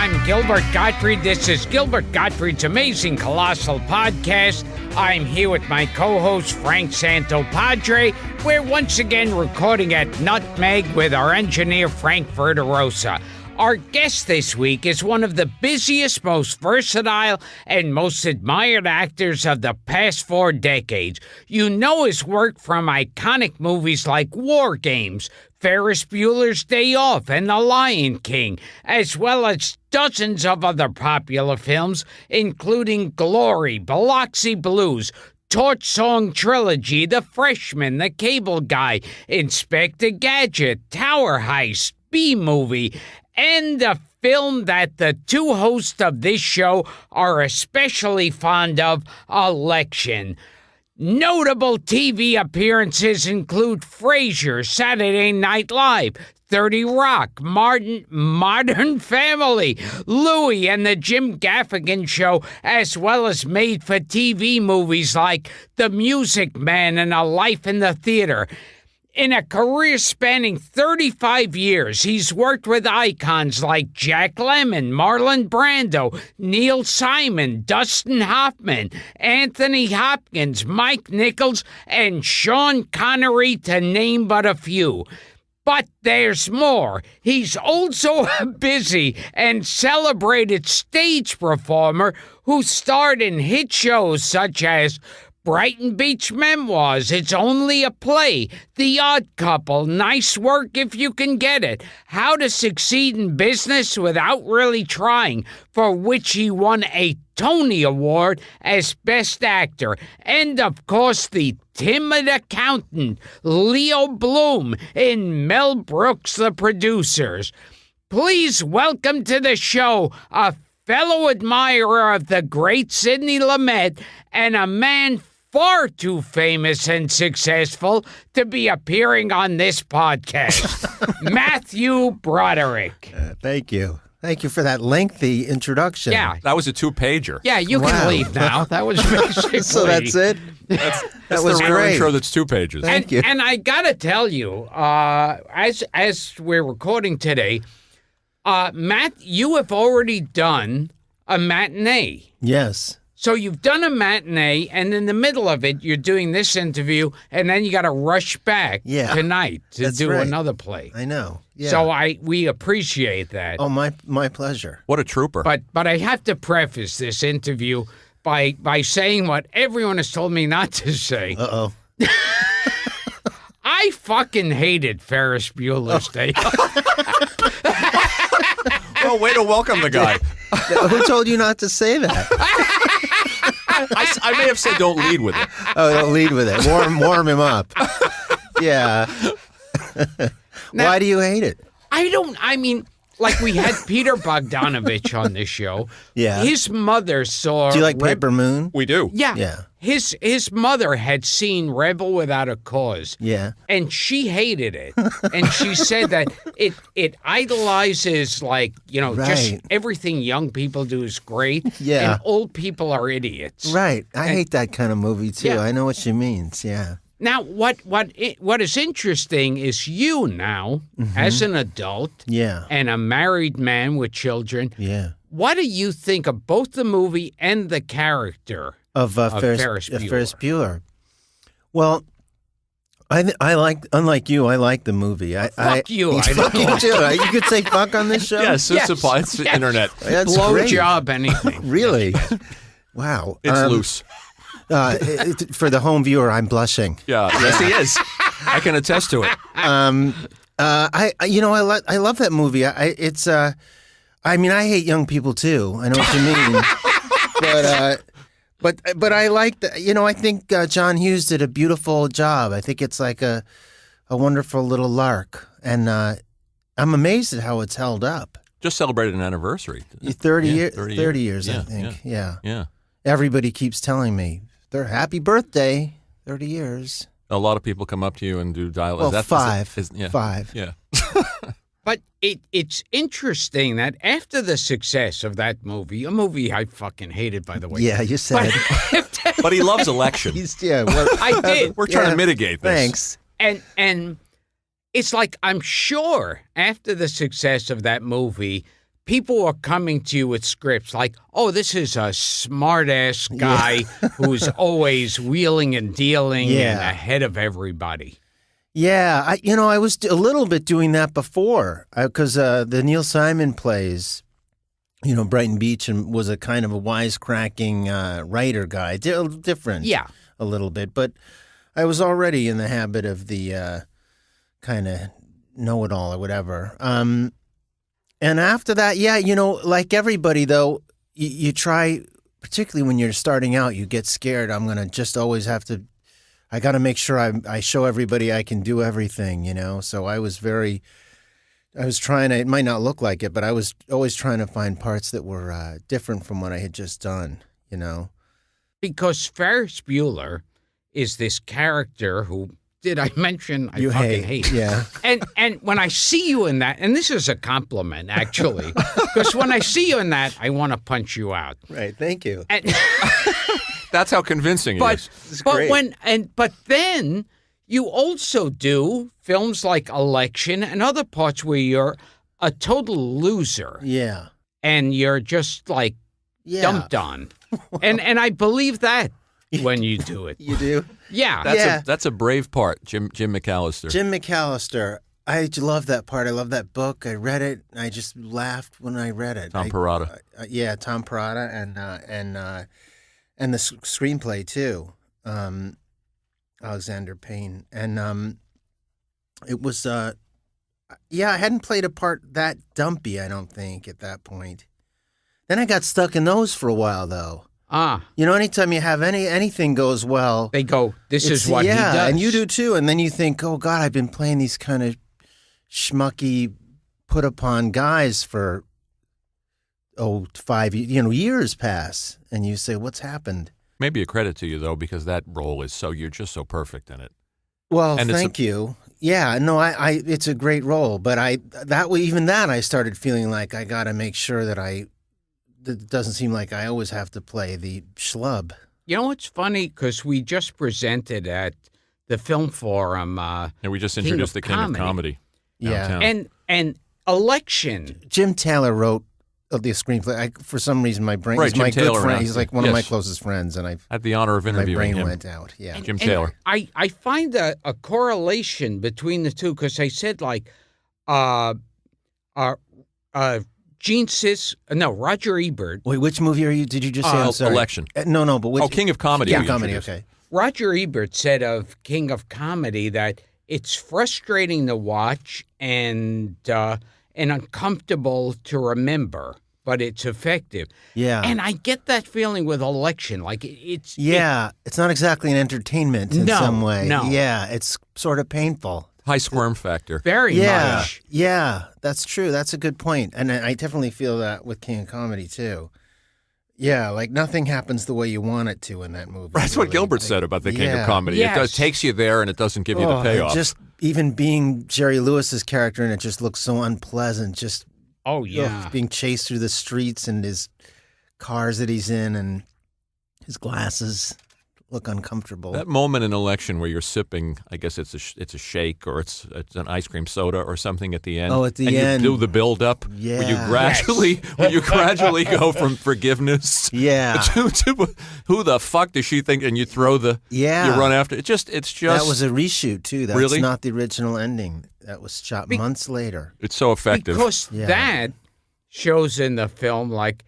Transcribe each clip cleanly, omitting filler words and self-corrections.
I'm Gilbert Gottfried. This is Gilbert Gottfried's Amazing Colossal podcast. I'm here with my co-host, Frank Santopadre. We're once again recording at Nutmeg with our engineer, Frank Verderosa. Our guest this week is one of the busiest, most versatile, and most admired actors of the past 4 decades. You know his work from iconic movies like War Games, Ferris Bueller's Day Off, and The Lion King, as well as dozens of other popular films, including Glory, Biloxi Blues, Torch Song Trilogy, The Freshman, The Cable Guy, Inspector Gadget, Tower Heist, B-Movie, and a film that the two hosts of this show are especially fond of, Election. Notable TV appearances include Frasier, Saturday Night Live, 30 Rock, Modern Family, Louie and the Jim Gaffigan Show, as well as made-for-TV movies like The Music Man and A Life in the Theater. In a career spanning 35 years, he's worked with icons like Jack Lemmon, Marlon Brando, Neil Simon, Dustin Hoffman, Anthony Hopkins, Mike Nichols, and Sean Connery, to name but a few. But there's more. He's also a busy and celebrated stage performer who starred in hit shows such as Brighton Beach Memoirs, It's Only a Play, The Odd Couple, Nice Work If You Can Get It, How to Succeed in Business Without Really Trying, for which he won a Tony Award as Best Actor, and of course the timid accountant, Leo Bloom, in Mel Brooks' The Producers. Please welcome to the show a fellow admirer of the great Sidney Lumet and a man far too famous and successful to be appearing on this podcast, Matthew Broderick. Thank you. Thank you for that lengthy introduction. Yeah. That was a 2-pager. Yeah, you can leave now. That was basically... So that's it? That's That was the rare great. intro that's 2 pages. Thank you. And I gotta tell you, as we're recording today, Matt, you have already done a matinee. Yes. So you've done a matinee, and in the middle of it, you're doing this interview, and then you got to rush back tonight to That's do right. another play. I know. Yeah. So we appreciate that. Oh, my pleasure. What a trooper. But I have to preface this interview by saying what everyone has told me not to say. Uh-oh. I fucking hated Ferris Bueller's Day Off. Well, way to welcome the guy. Who told you not to say that? I may have said don't lead with it. Oh, don't lead with it. Warm him up. Yeah. Now, Why do you hate it? Like we had Peter Bogdanovich on this show. Yeah. His mother saw... Do you like Paper Moon? We do. Yeah. Yeah. His mother had seen Rebel Without a Cause. Yeah. And she hated it. And she said that it idolizes, like, just Right. everything young people do is great. Yeah. And old people are idiots. Right. I hate that kind of movie, too. Yeah. I know what she means. Yeah. Now, what is interesting is you now, as an adult Yeah. and a married man with children, Yeah. what do you think of both the movie and the character Of Ferris Bueller? Ferris Bueller. Well, I like, unlike you, I like the movie. Fuck you, I Fuck don't. you too. You could say fuck on this show? Yes, Yes, it's yes. internet. That's Blow great. job, anything. Really? Wow. It's loose. For the home viewer, I'm blushing. Yeah, yes, he is. I can attest to it. I love that movie. I hate young people too. I know what you mean. But I like the, I think John Hughes did a beautiful job. I think it's like a wonderful little lark, and I'm amazed at how it's held up. Just celebrated an anniversary. 30 Yeah, years, 30 years, I Yeah, think. Yeah. Everybody keeps telling me their happy birthday, 30 years. A lot of people come up to you and do dialogue. Well, five. Yeah. 5. Yeah. But it's interesting that after the success of that movie, a movie I fucking hated, by the way. Yeah, you said. But he loves election. I did. We're trying to mitigate this. Thanks. And it's like, I'm sure after the success of that movie, people are coming to you with scripts like, oh, this is a smart-ass guy who's always wheeling and dealing and ahead of everybody. Yeah, I was a little bit doing that before because the Neil Simon plays, Brighton Beach and was a kind of a wisecracking writer guy, different, a little bit. But I was already in the habit of the kind of know-it-all or whatever. And after that, like everybody though, you try, particularly when you're starting out, you get scared. I'm gonna just always have to. I got to make sure I show everybody I can do everything, So I was trying to, it might not look like it, but I was always trying to find parts that were different from what I had just done, Because Ferris Bueller is this character who, did I mention, I fucking hate. Yeah. And when I see you in that, and this is a compliment, actually, because when I see you in that, I want to punch you out. Right, thank you. And, That's how convincing it is. It's great. But then you also do films like Election and other parts where you're a total loser. Yeah. And you're just like dumped on. And I believe that when you do it. You do? Yeah. That's a brave part, Jim McAllister. Jim McAllister. I love that part. I love that book. I read it. I just laughed when I read it. Tom Perrotta. Tom Perrotta and the screenplay too, Alexander Payne, and it was I hadn't played a part that dumpy, I don't think, at that point. Then I got stuck in those for a while though. Anytime you have anything goes well, they go, this is what he does, and you do too, and then you think, oh God, I've been playing these kind of schmucky, put upon guys for 5 years pass, and you say, what's happened? Maybe a credit to you though, because that role is you're just so perfect in it. Well, thank you. Yeah, no, I it's a great role, but I started feeling like I got to make sure that it doesn't seem like I always have to play the schlub. You know what's funny? Because we just presented at the Film Forum. And we just introduced the King of Comedy. Yeah, and Election. Jim Taylor wrote the screenplay. For some reason, my brain is my good friend. He's like one of my closest friends, and I had the honor of interviewing him. My brain went out. Yeah, Jim Taylor. I find a correlation between the two because I said like, Roger Ebert. Wait, which movie did you just say? I'm sorry. Election. No, but which? King of Comedy. King of Comedy. Okay. Roger Ebert said of King of Comedy that it's frustrating to watch and uncomfortable to remember, but it's effective. Yeah. And I get that feeling with Election. Like it's it's not exactly an entertainment in some way. No. Yeah, it's sort of painful. High squirm factor. Very much. Yeah, that's true. That's a good point. And I definitely feel that with King of Comedy too. Yeah, like nothing happens the way you want it to in that movie. That's what Gilbert said about the King of Comedy. Yes. It takes you there and it doesn't give you the payoff. Just even being Jerry Lewis's character and it just looks so unpleasant. Just being chased through the streets and his cars that he's in and his glasses look uncomfortable. That moment in Election where you're sipping, I guess it's a shake or it's an ice cream soda or something at the end. Oh, at the end. You do the build up. Yeah. Where you gradually go from forgiveness. Yeah. To who the fuck does she think? And you throw you run after it. It's just. That was a reshoot too. That's really? not the original ending. That was shot months later. It's so effective. Because that shows in the film like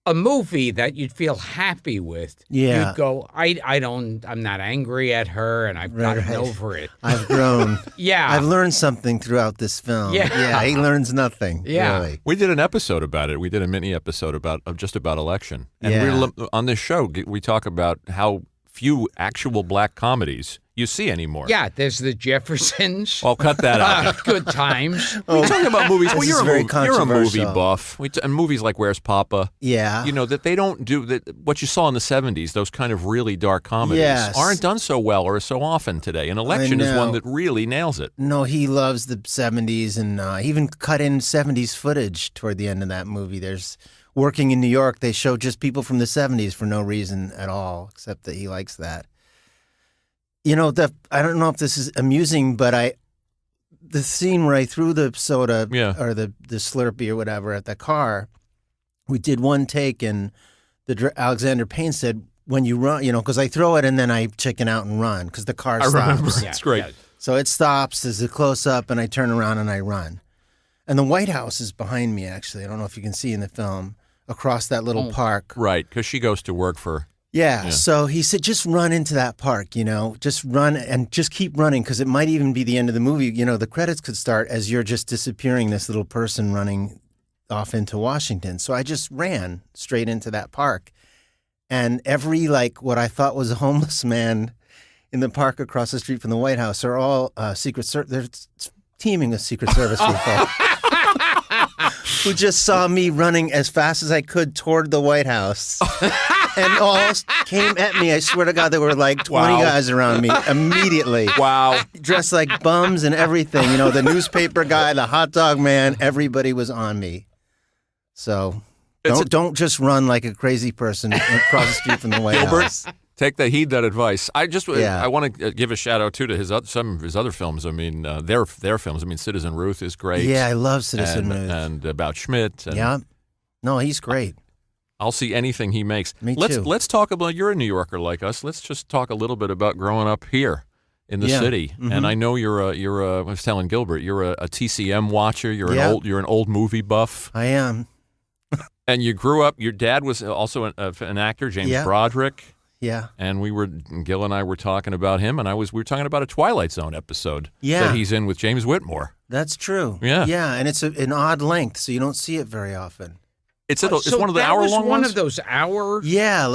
a movie that you'd feel happy with. Yeah. You'd go, I'm not angry at her and I've gotten over it. I've grown. Yeah. I've learned something throughout this film. Yeah. He learns nothing. Yeah. Really. We did an episode about it. We did a mini episode about Election. And on this show, we talk about how few actual black comedies you see anymore. Yeah, there's the Jeffersons. Well, cut that out. Good times. We're talking about movies. Well, This is very you're a movie controversial. buff. And movies like Where's Papa? Yeah. You know, that they don't do that. What you saw in the 70s, those kind of really dark comedies, aren't done so well or so often today. And Election is one that really nails it. No, he loves the 70s, and he even cut in 70s footage toward the end of that movie. There's working in New York, they show just people from the 70s for no reason at all, except that he likes that. You know, I don't know if this is amusing, but the scene where I threw the soda Yeah. or the Slurpee or whatever at the car, we did one take, and Alexander Payne said, when you run, because I throw it and then I chicken out and run because the car stops. I remember. It's great. Yeah. So it stops, there's a close-up, and I turn around and I run. And the White House is behind me, actually. I don't know if you can see in the film, across that little park. Right, because she goes to work for... Yeah, so he said, just run into that park, just run and just keep running because it might even be the end of the movie. The credits could start as you're just disappearing, this little person running off into Washington. So I just ran straight into that park. And every, what I thought was a homeless man in the park across the street from the White House are all Secret Service. They're teeming with Secret Service people who just saw me running as fast as I could toward the White House. And all came at me. I swear to God, there were 20 guys around me immediately. Wow. Dressed like bums and everything. The newspaper guy, the hot dog man, everybody was on me. So don't just run like a crazy person across the street from the White House. Take heed that advice. I want to give a shout out too to some of his other films. I mean, their films. I mean, Citizen Ruth is great. Yeah, I love Citizen Ruth. And about Schmidt. And yeah. No, he's great. I'll see anything he makes. Me too. Let's talk about, you're a New Yorker like us. Let's just talk a little bit about growing up here in the city. Mm-hmm. And I know I was telling Gilbert, you're a TCM watcher. You're an old movie buff. I am. And you grew up. Your dad was also an actor, James Broderick. Yeah. And Gil and I were talking about him, and we were talking about a Twilight Zone episode that he's in with James Whitmore. That's true. Yeah. Yeah, and it's an odd length, so you don't see it very often. It's one of the hour-long ones? One of those hours? Yeah,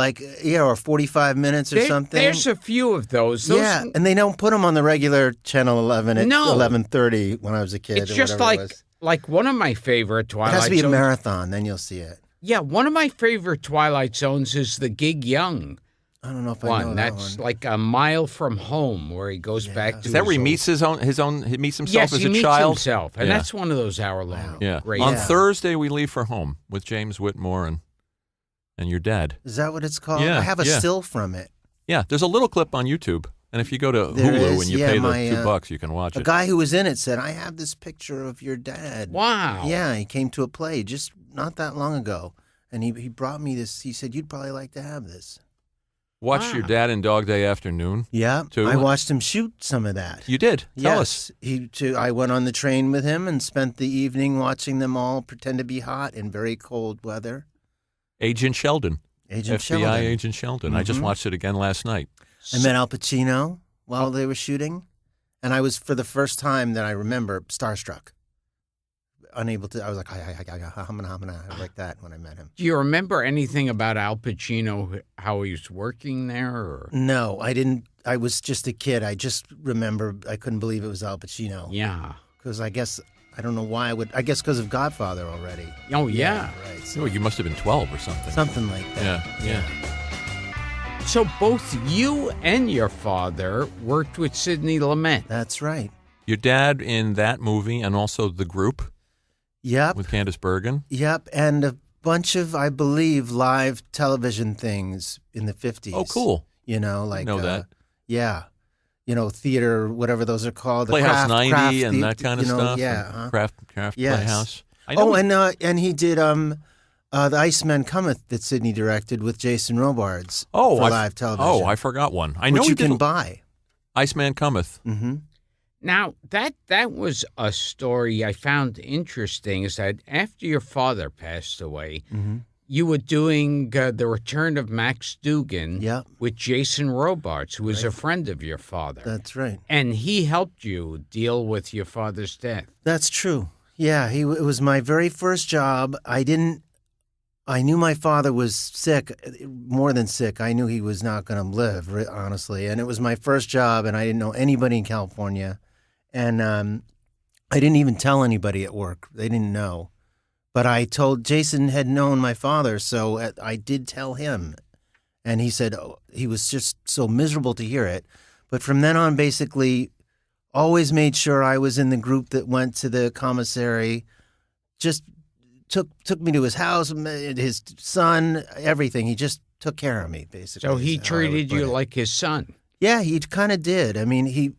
or 45 minutes or something. There's a few of those. Yeah, and they don't put them on the regular Channel 11 at 11:30 when I was a kid. It's just like one of my favorite Twilight Zones. It has to be a marathon, then you'll see it. Yeah, one of my favorite Twilight Zones is the Gig Young. I don't know if I know that That's one. like A Mile from Home, where he goes back to. Is that where he meets he meets himself as a he meets child? himself, and that's one of those hour-long. Yeah. Great. On Thursday, we leave for home with James Whitmore and your dad. Is that what it's called? Yeah, I have a still from it. Yeah, there's a little clip on YouTube, and if you go to Hulu and you pay the $2, you can watch it. A guy who was in it said, "I have this picture of your dad." Wow. Yeah, he came to a play just not that long ago, and he brought me this. He said, "You'd probably like to have this." Watched your dad in Dog Day Afternoon. Yeah, too. I watched him shoot some of that. You did? Tell us. I went on the train with him and spent the evening watching them all pretend to be hot in very cold weather. Agent Sheldon. FBI Agent Sheldon. Mm-hmm. I just watched it again last night. I met Al Pacino while they were shooting, and I was, for the first time that I remember, starstruck. Unable to, I was like, hi, like that when I met him. Do you remember anything about Al Pacino, how he was working there? Or? No, I didn't. I was just a kid. I just remember I couldn't believe it was Al Pacino. Yeah. Because I don't know why I would, I guess because of Godfather already. Oh, yeah. Right. So you must have been 12 or something. Something like that. Yeah. So both you and your father worked with Sidney Lumet. That's right. Your dad in that movie and also The Group. Yep. With Candice Bergen. Yep, and a bunch of, I believe, live television things in the 50s. Oh, cool. That. Yeah. Theater, whatever those are called. Playhouse 90 and that kind of stuff. Yeah. Craft Playhouse. Playhouse. And he did The Iceman Cometh that Sidney directed with Jason Robards for live television. Oh, I forgot one. I know which you can buy. Iceman Cometh. Mm-hmm. Now, that was a story I found interesting, is that after your father passed away, you were doing The Return of Max Dugan with Jason Robards, who was a friend of your father. That's right. And he helped you deal with your father's death. That's true. Yeah, it was my very first job. I knew my father was sick, more than sick. I knew he was not going to live, honestly. And it was my first job, and I didn't know anybody in California. And I didn't even tell anybody at work. They didn't know. But I told Jason had known my father, so I did tell him. And he said he was just so miserable to hear it. But from then on, basically, always made sure I was in the group that went to the commissary, just took me to his house, his son, everything. He just took care of me, basically. So he treated you like his son. Yeah, he kind of did. I mean, he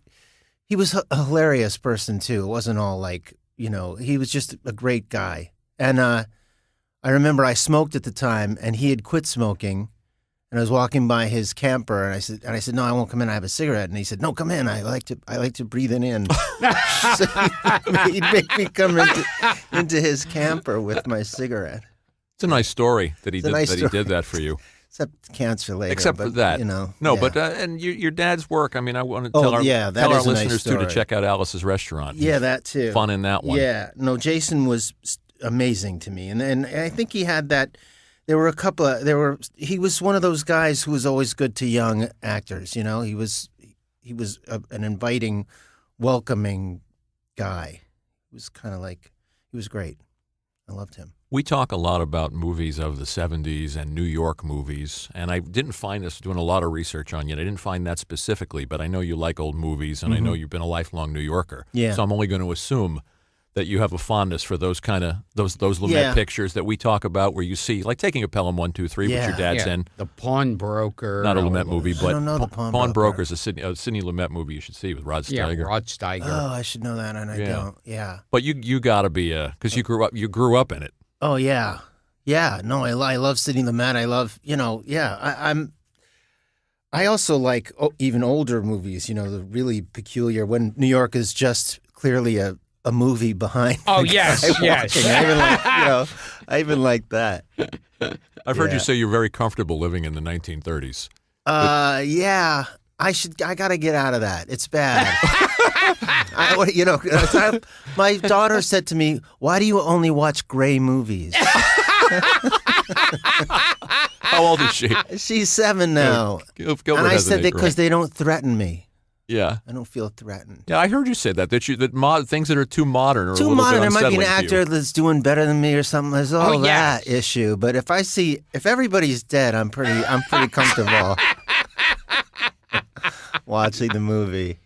He was a hilarious person too. It wasn't all like, he was just a great guy. And I remember I smoked at the time, and he had quit smoking. And I was walking by his camper, and I said, no, I won't come in. I have a cigarette. And he said, no, come in. I like to breathe it in. So he'd make me come into his camper with my cigarette. It's a nice story that he did that for you. Except cancer later. Except for that. No, yeah. But and your dad's work. I mean, I want to tell our listeners, too, to check out Alice's Restaurant. Yeah, that, too. Fun in that one. Yeah. No, Jason was amazing to me. And I think he had that. There were a couple of, he was one of those guys who was always good to young actors, He was an inviting, welcoming guy. He was kind of like, he was great. I loved him. We talk a lot about movies of the 70s and New York movies, and I didn't find this doing a lot of research on you. I didn't find that specifically, but I know you like old movies, and I know you've been a lifelong New Yorker. Yeah. So I'm only going to assume that you have a fondness for those kind of those Lumet pictures that we talk about, where you see, like taking a Pelham 1, 2, 3, which your dad's in. The Pawnbroker. Not a Lumet movie, but I don't know the Pawnbroker is a Sidney Lumet movie you should see with Rod Steiger. Yeah, Rod Steiger. Oh, I should know that, and I don't. Yeah. But you got to be because you grew up in it. Oh yeah, yeah. No, I love Sidney Lumet. I love I also like even older movies. The really peculiar when New York is just clearly a movie behind. Oh yes, yes. I even like that. I've heard you say you're very comfortable living in the 1930s. Yeah. I got to get out of that. It's bad. My daughter said to me, "Why do you only watch gray movies?" How old is she? She's 7 now. Gilbert and I has said an that because age, they don't threaten me. Yeah. I don't feel threatened. Yeah, I heard you say that things that are too modern are too a little modern. bit There might be an unsettling to you. actor that's doing better than me or something. There's all that issue. But if everybody's dead, I'm pretty comfortable watching the movie.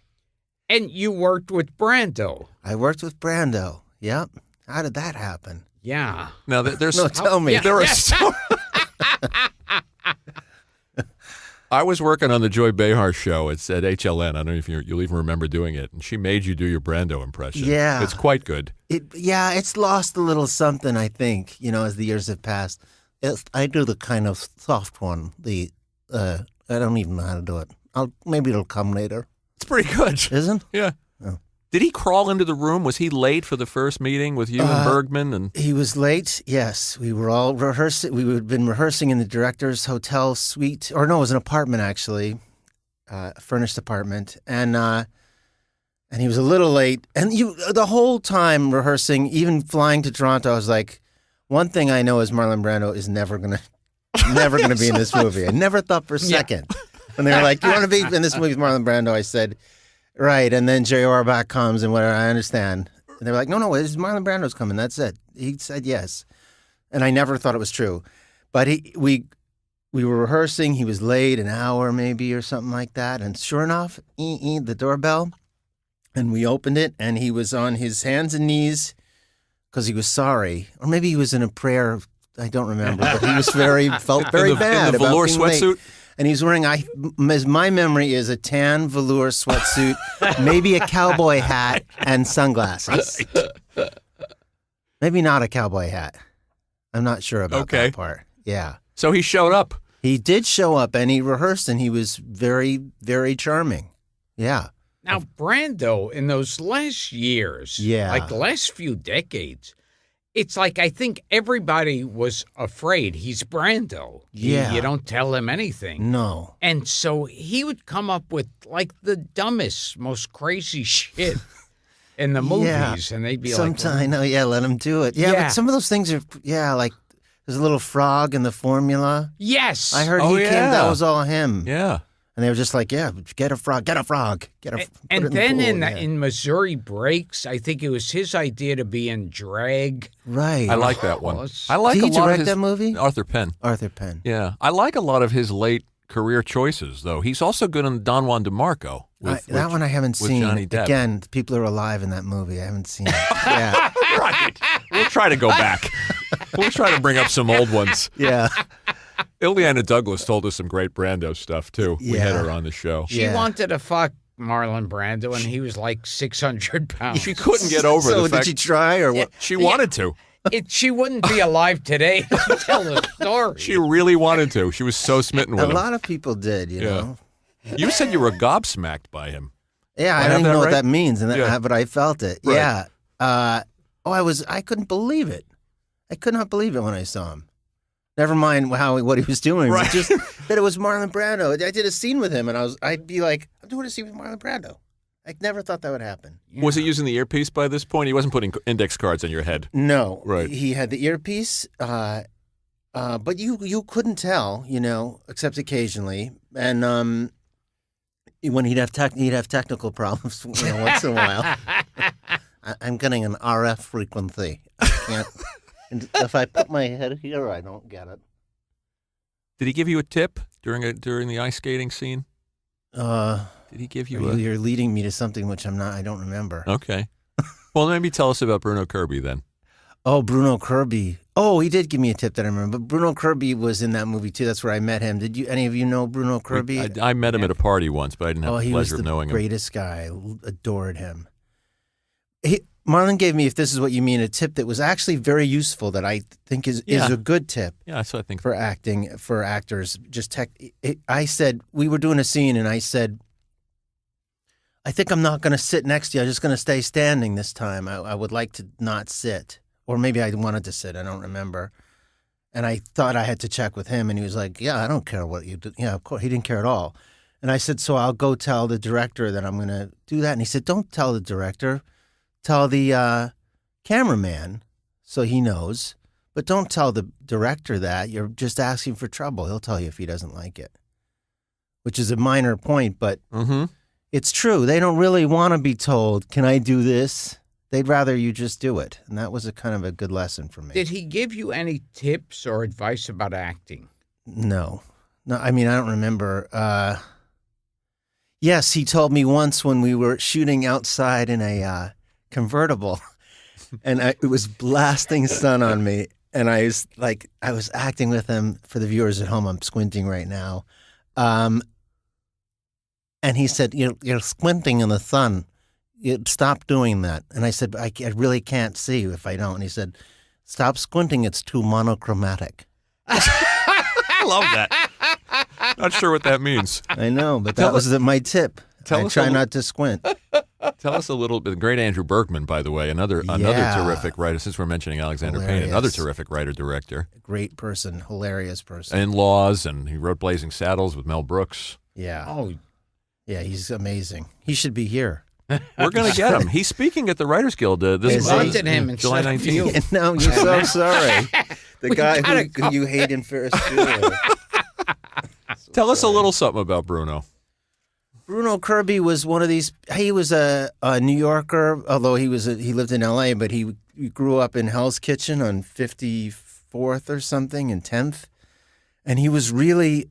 And you worked with Brando. I worked with Brando. Yep. How did that happen? Yeah. Now, there's No, tell me. There are I was working on the Joy Behar show. It's at HLN. I don't know if you'll even remember doing it. And she made you do your Brando impression. Yeah. It's quite good. It's lost a little something, I think, as the years have passed. I do the kind of soft one. I don't even know how to do it. Maybe it'll come later. It's pretty good. Isn't? Yeah. Oh. Did he crawl into the room? Was he late for the first meeting with you and Bergman? And he was late. Yes, we were all rehearsing. We had been rehearsing in the director's hotel suite, or no, it was an apartment actually, a furnished apartment, and he was a little late. And the whole time rehearsing, even flying to Toronto, I was like, one thing I know is Marlon Brando is never gonna be in this movie. I never thought for a second. And they were like, "You want to be in this movie with Marlon Brando?" I said, "Right." And then J. Orbach comes and whatever. I understand. And they were like, "No, it's Marlon Brando's coming. That's it." He said yes, and I never thought it was true. But we were rehearsing. He was late an hour maybe or something like that. And sure enough, the doorbell, and we opened it, and he was on his hands and knees because he was sorry, or maybe he was in a prayer. I don't remember, but he was felt very bad in the about velour being sweatsuit. late. And he's wearing, as my memory is, a tan velour sweatsuit, maybe a cowboy hat, and sunglasses. Maybe not a cowboy hat. I'm not sure about that part. Yeah. So he showed up. He did show up, and he rehearsed, and he was very, very charming. Yeah. Now, Brando, in those last years, like the last few decades, it's like I think everybody was afraid he's Brando. Yeah. You don't tell him anything. No. And so he would come up with like the dumbest, most crazy shit in the movies. And they'd be sometimes, let him do it. Yeah, but some of those things are, like there's a little frog in the formula. Yes. I heard he came, that was all him. Yeah. And they were just like, get a frog. And then in Missouri Breaks, I think it was his idea to be in drag. Right. I like that one. I like Did he direct that movie? Arthur Penn. Yeah. I like a lot of his late career choices, though. He's also good in Don Juan DeMarco. That one I haven't seen. Johnny Depp. Again, people are alive in that movie. I haven't seen it. Yeah. Right. We'll try to go back. We'll try to bring up some old ones. Yeah. Ileana Douglas told us some great Brando stuff, too. We had her on the show. She wanted to fuck Marlon Brando, and he was like 600 pounds. She couldn't get over So the fact did she try or what? she wanted to. She wouldn't be alive today to tell the story. She really wanted to. She was so smitten with A him. lot of people did, you know. You said you were gobsmacked by him. Yeah, I I have don't even that know what right? that means, Yeah. but I felt it. Right. Yeah. I couldn't believe it. I could not believe it when I saw him. Never mind what he was doing. Right. But just that it was Marlon Brando. I did a scene with him, and I'd be like, I'm doing a scene with Marlon Brando. I never thought that would happen. Was he using the earpiece by this point? He wasn't putting index cards on your head. No. Right. He had the earpiece, but you couldn't tell, you know, except occasionally. And when he'd have technical problems, you know, once in a while. I'm getting an RF frequency. I can't. And if I put my head here, I don't get it. Did he give you a tip during the ice skating scene? Did he give you You're leading me to something which I don't remember. Okay. Well, maybe tell us about Bruno Kirby then. Oh, Bruno Kirby. Oh, he did give me a tip that I remember. But Bruno Kirby was in that movie too. That's where I met him. Did any of you know Bruno Kirby? I met him at a party once, but I didn't have the he was pleasure the of knowing him. greatest guy. I adored him. Marlon gave me, if this is what you mean, a tip that was actually very useful that I think is a good tip. Yeah, so I think for actors. I said, we were doing a scene and I said, I think I'm not going to sit next to you. I'm just going to stay standing this time. I would like to not sit. Or maybe I wanted to sit. I don't remember. And I thought I had to check with him. And he was like, yeah, I don't care what you do. Yeah, of course. He didn't care at all. And I said, so I'll go tell the director that I'm going to do that. And he said, don't tell the director. Tell the cameraman so he knows. But don't tell the director that. You're just asking for trouble. He'll tell you if he doesn't like it. Which is a minor point, but it's true. They don't really want to be told, can I do this? They'd rather you just do it. And that was a kind of a good lesson for me. Did he give you any tips or advice about acting? No, I mean, I don't remember. Yes, he told me once when we were shooting outside in a convertible and it was blasting sun on me. And I was acting with him. For the viewers at home, I'm squinting right now. And he said, you're squinting in the sun. You stop doing that. And I said, I really can't see if I don't. And he said, stop squinting. It's too monochromatic. I love that. Not sure what that means. I know, but that was my tip. I try not to squint. Tell us a little bit. Great Andrew Bergman, by the way, another terrific writer. Since we're mentioning Alexander Payne, another terrific writer-director. Great person, hilarious person. In-Laws, and he wrote Blazing Saddles with Mel Brooks. Yeah. Oh, yeah, he's amazing. He should be here. We're going to get him. He's speaking at the Writers Guild this month, wanted him July instead of 19th. you. No, you're so sorry. The guy who you hate in Ferris Bueller. Tell us a little something about Bruno. Bruno Kirby was one of these. He was a New Yorker, although he lived in L.A., but he grew up in Hell's Kitchen on 54th or something and 10th, and he was really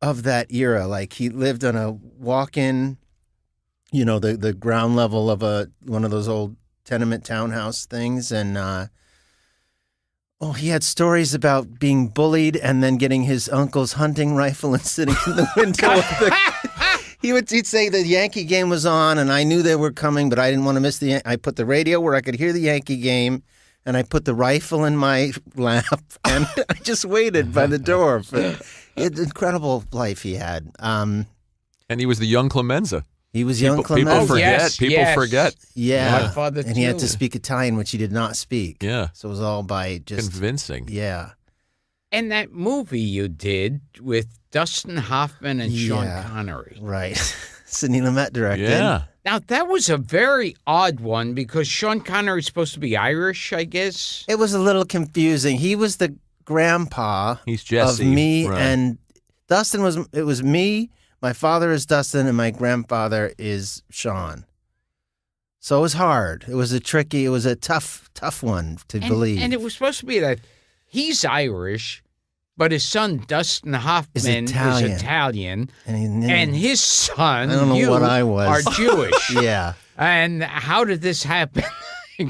of that era. Like he lived on a walk-in, the ground level of one of those old tenement townhouse things, and he had stories about being bullied and then getting his uncle's hunting rifle and sitting in the window of the. He'd say the Yankee game was on, and I knew they were coming, but I didn't want to miss I put the radio where I could hear the Yankee game, and I put the rifle in my lap, and I just waited by the door. It's an incredible life he had. And he was the young Clemenza. He was young Clemenza. People forget. Yes, People yes. forget. Yeah, My father and he had too. to speak Italian, which he did not speak. Yeah. So it was all by just Convincing. Yeah. And that movie you did with Dustin Hoffman and Sean Connery. Right. Sidney Lumet directed. Yeah. Now, that was a very odd one because Sean Connery's supposed to be Irish, I guess. It was a little confusing. He was the grandpa He's Jesse. of me, right. and Dustin was me. My father is Dustin, and my grandfather is Sean. So it was hard. It was a tough one to believe. And it was supposed to be that he's Irish, but his son, Dustin Hoffman, is Italian. And his son, I don't know what I was. are Jewish. Yeah. And how did this happen?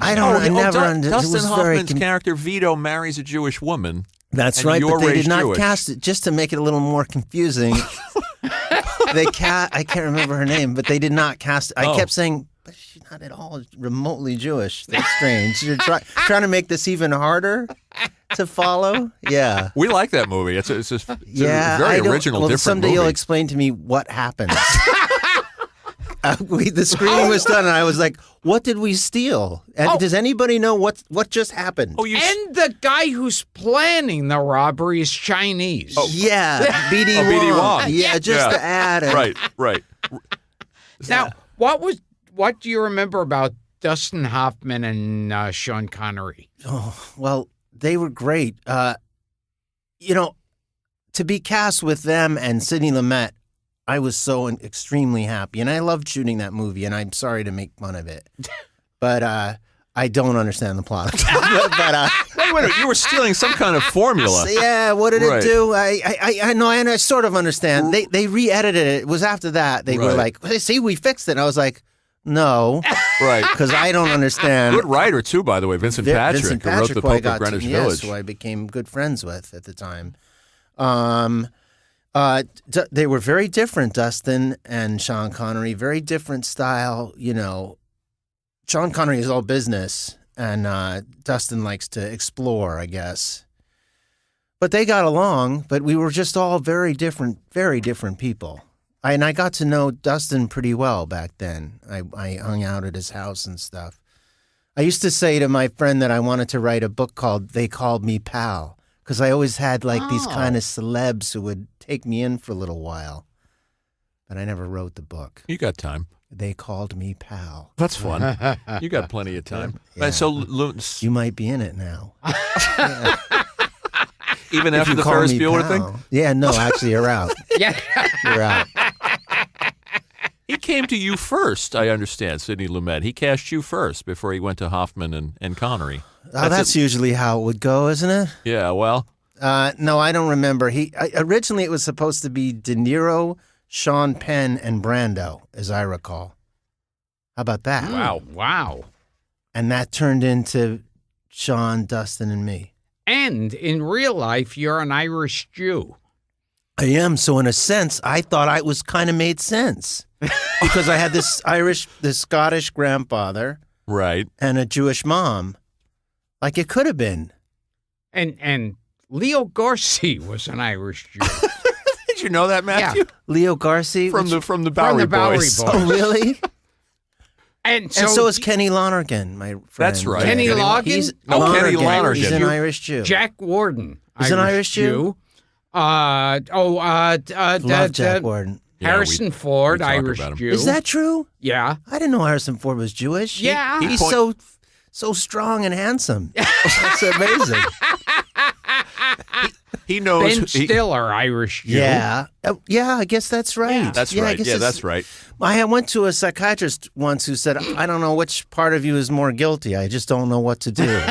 I don't. I never understood. Dustin It was very Hoffman's character Vito marries a Jewish woman. That's and right, you're but they did raised not Jewish. cast it just to make it a little more confusing. I can't remember her name, but they did not cast. I Oh. kept saying, but she's not at all remotely Jewish. That's strange. You're trying to make this even harder to follow. Yeah. We like that movie. It's a Yeah, very I don't- original, well, different someday movie. you'll explain to me what happened. The screening was done, and I was like, "What did we steal? And does anybody know what just happened?" Oh, you And the guy who's planning the robbery is Chinese. yeah, BD Oh, B.D. Wong. Yeah, just Yeah. to add. right. Now, what do you remember about Dustin Hoffman and Sean Connery? Oh, well, they were great. To be cast with them and Sidney Lumet, I was so extremely happy, and I loved shooting that movie. And I'm sorry to make fun of it, but I don't understand the plot. but Wait a minute, you were stealing some kind of formula. yeah, what did Right. it do? I know, and I sort of understand. They re-edited it. It was after that they were Right. like, "See, we fixed it." And I was like, "No," Right. because I don't understand. Good writer, too, by the way, Vincent Patrick, Vincent who wrote The Patrick, who I Pope got of Greenwich to, Village. yes, who I became good friends with at the time. They were very different, Dustin and Sean Connery, very different style. Sean Connery is all business, and Dustin likes to explore, I guess. But they got along, but we were just all very different people. And I got to know Dustin pretty well back then. I hung out at his house and stuff. I used to say to my friend that I wanted to write a book called They Called Me Pal, because I always had these kind of celebs who would take me in for a little while. But I never wrote the book. You got time. They Called Me Pal. That's fun. You got plenty of time. Yeah. And so, You might be in it now. even If after you the call Ferris me Bueller pal. thing? Yeah, no, actually, you're out. Yeah. You're out. He came to you first, I understand, Sidney Lumet. He cast you first before he went to Hoffman and Connery. That's usually how it would go, isn't it? Yeah, well, No, I don't remember. Originally it was supposed to be De Niro, Sean Penn, and Brando, as I recall. How about that? Wow. And that turned into Sean, Dustin, and me. And in real life, you're an Irish Jew. I am. So in a sense, I thought I was kind of made sense because I had this Scottish grandfather right. and a Jewish mom. Like it could have been. And Leo Garcia was an Irish Jew. Did you know that, Matthew? Leo Garcia From the Bowery the Bowery Boys. Boys. Oh, really? And And so is Kenny Lonergan, my friend. That's right. Kenny Loggins? He's Oh, Kenny Lonergan. He's an You- Irish Jew. Jack Warden. He's an Irish Jew? Love Jack Warden. Yeah, Harrison we Ford, talk Irish about him. Jew. Is that true? Yeah. I didn't know Harrison Ford was Jewish. Yeah. He's so strong and handsome. That's amazing. He knows. Ben Stiller, Irish Jew. Yeah. Yeah, I guess that's right. Yeah. That's I right. guess Yeah, it's- that's right. I went to a psychiatrist once who said, I don't know which part of you is more guilty. I just don't know what to do.